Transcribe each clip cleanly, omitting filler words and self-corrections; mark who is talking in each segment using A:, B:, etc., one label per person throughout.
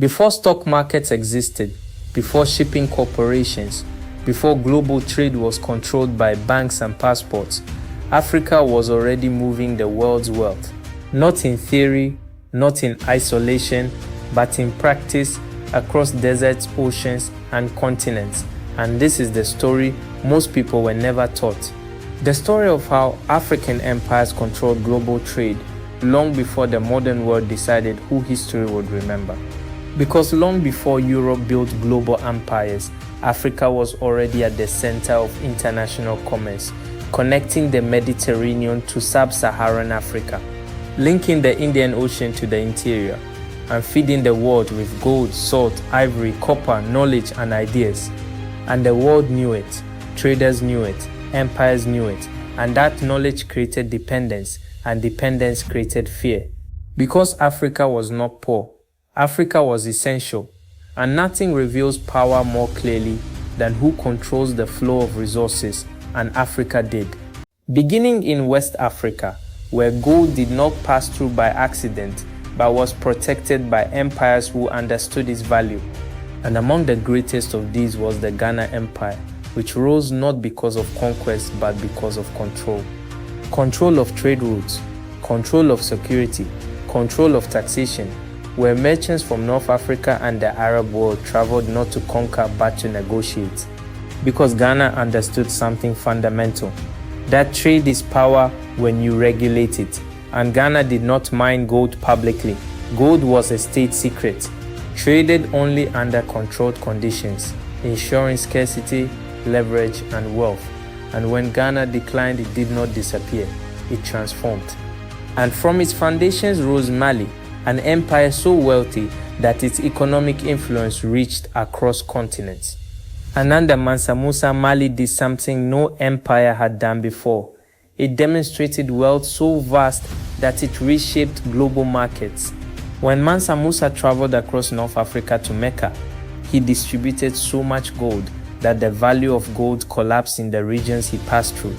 A: Before stock markets existed, before shipping corporations, before global trade was controlled by banks and passports, Africa was already moving the world's wealth. Not in theory, not in isolation, but in practice across deserts, oceans, and continents. And this is the story most people were never taught. The story of how African empires controlled global trade long before the modern world decided who history would remember. Because long before Europe built global empires, Africa was already at the center of international commerce, connecting the Mediterranean to sub-Saharan Africa, linking the Indian Ocean to the interior, and feeding the world with gold, salt, ivory, copper, knowledge, and ideas. And the world knew it, traders knew it, empires knew it, and that knowledge created dependence, and dependence created fear. Because Africa was not poor, Africa was essential, and nothing reveals power more clearly than who controls the flow of resources, and Africa did. Beginning in West Africa, where gold did not pass through by accident, but was protected by empires who understood its value. And among the greatest of these was the Ghana Empire, which rose not because of conquest, but because of control. Control of trade routes, control of security, control of taxation, where merchants from North Africa and the Arab world traveled not to conquer but to negotiate. Because Ghana understood something fundamental, that trade is power when you regulate it. And Ghana did not mine gold publicly. Gold was a state secret, traded only under controlled conditions, ensuring scarcity, leverage, and wealth. And when Ghana declined, it did not disappear, it transformed. And from its foundations rose Mali, an empire so wealthy that its economic influence reached across continents. And under Mansa Musa, Mali did something no empire had done before. It demonstrated wealth so vast that it reshaped global markets. When Mansa Musa traveled across North Africa to Mecca, he distributed so much gold that the value of gold collapsed in the regions he passed through.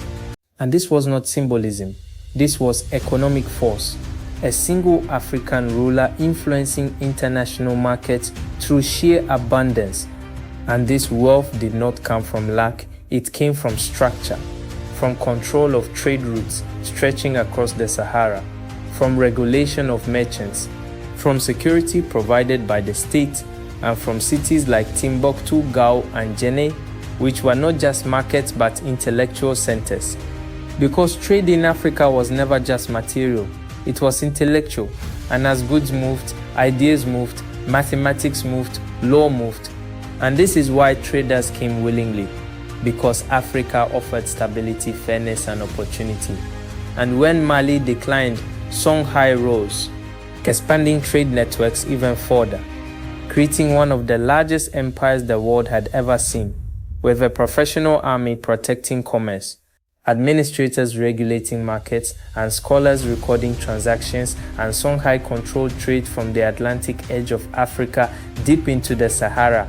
A: And this was not symbolism, this was economic force. A single African ruler influencing international markets through sheer abundance. And this wealth did not come from lack, it came from structure, from control of trade routes stretching across the Sahara, from regulation of merchants, from security provided by the state, and from cities like Timbuktu, Gao, and Jenne, which were not just markets but intellectual centers. Because trade in Africa was never just material, it was intellectual, and as goods moved, ideas moved, mathematics moved, law moved. And this is why traders came willingly, because Africa offered stability, fairness, and opportunity. And when Mali declined, Songhai rose, expanding trade networks even further, creating one of the largest empires the world had ever seen, with a professional army protecting commerce, administrators regulating markets, and scholars recording transactions, and Songhai controlled trade from the Atlantic edge of Africa deep into the Sahara,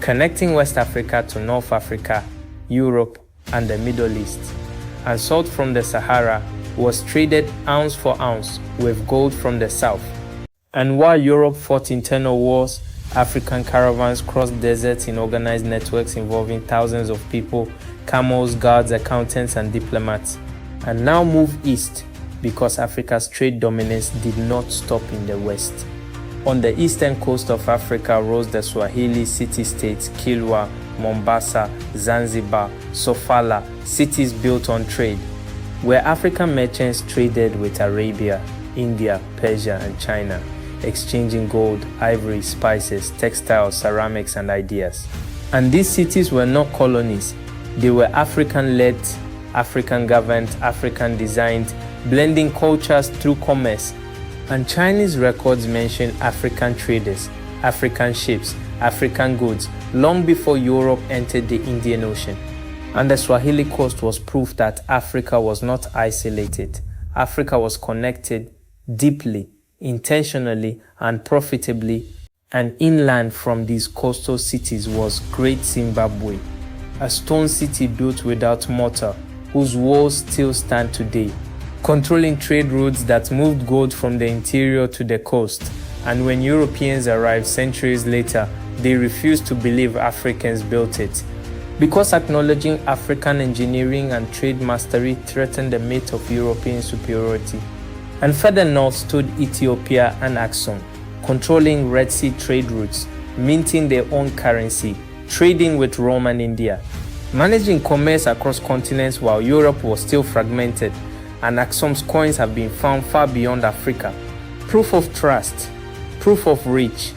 A: connecting West Africa to North Africa, Europe, and the Middle East. And salt from the Sahara was traded ounce for ounce with gold from the south. And while Europe fought internal wars, African caravans crossed deserts in organized networks involving thousands of people, camels, guards, accountants, and diplomats, and now moved east because Africa's trade dominance did not stop in the west. On the eastern coast of Africa rose the Swahili city-states Kilwa, Mombasa, Zanzibar, Sofala, cities built on trade, where African merchants traded with Arabia, India, Persia, and China, exchanging gold, ivory, spices, textiles, ceramics, and ideas. And these cities were not colonies. They were African-led, African-governed, African-designed, blending cultures through commerce. And Chinese records mention African traders, African ships, African goods, long before Europe entered the Indian Ocean. And the Swahili coast was proof that Africa was not isolated. Africa was connected deeply, intentionally, and profitably. And inland from these coastal cities was Great Zimbabwe, a stone city built without mortar, whose walls still stand today, controlling trade routes that moved gold from the interior to the coast, And when Europeans arrived centuries later, they refused to believe Africans built it. Because acknowledging African engineering and trade mastery threatened the myth of European superiority. And further north stood Ethiopia and Axum, controlling Red Sea trade routes, minting their own currency, trading with Rome and India, managing commerce across continents while Europe was still fragmented, and Axum's coins have been found far beyond Africa. Proof of trust, proof of reach,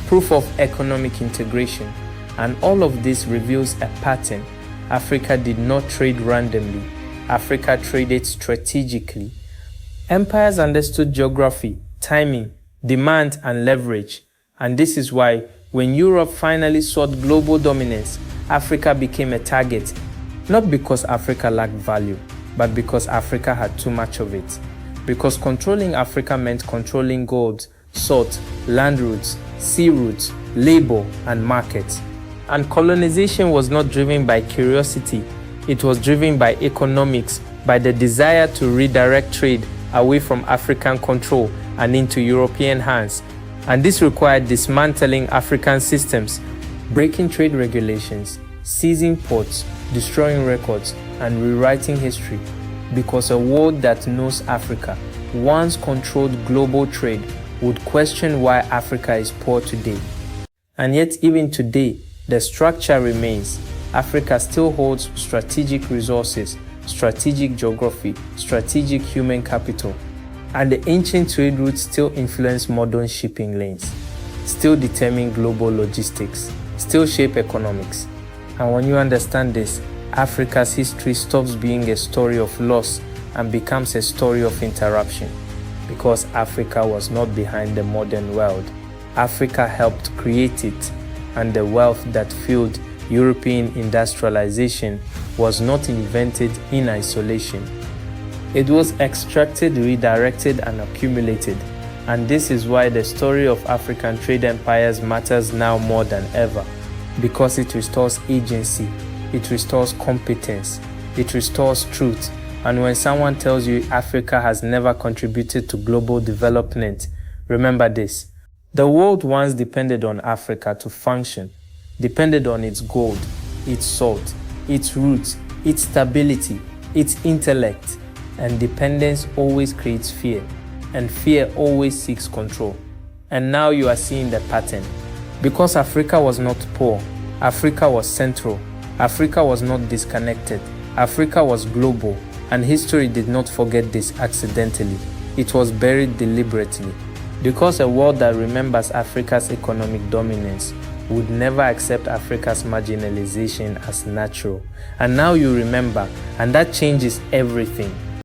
A: proof of economic integration, and all of this reveals a pattern. Africa did not trade randomly. Africa traded strategically. Empires understood geography, timing, demand, and leverage. And this is why, when Europe finally sought global dominance, Africa became a target, not because Africa lacked value, but because Africa had too much of it. Because controlling Africa meant controlling gold, salt, land routes, sea routes, labor, and markets. And colonization was not driven by curiosity, it was driven by economics, by the desire to redirect trade away from African control and into European hands. And this required dismantling African systems, breaking trade regulations, seizing ports, destroying records, and rewriting history. Because a world that knows Africa, once controlled global trade, would question why Africa is poor today. And yet even today, the structure remains. Africa still holds strategic resources, strategic geography, strategic human capital. And the ancient trade routes still influence modern shipping lanes, still determine global logistics, still shape economics. And when you understand this, Africa's history stops being a story of loss and becomes a story of interruption. Because Africa was not behind the modern world. Africa helped create it, and the wealth that fueled European industrialization was not invented in isolation. It was extracted, redirected, and accumulated. And this is why the story of African trade empires matters now more than ever. Because it restores agency, it restores competence, it restores truth. And when someone tells you Africa has never contributed to global development, remember this. The world once depended on Africa to function, depended on its gold, its salt, its roots, its stability, its intellect. And dependence always creates fear, and fear always seeks control. And now you are seeing the pattern. Because Africa was not poor, Africa was central, Africa was not disconnected, Africa was global, and history did not forget this accidentally. It was buried deliberately. Because a world that remembers Africa's economic dominance would never accept Africa's marginalization as natural. And now you remember, and that changes everything.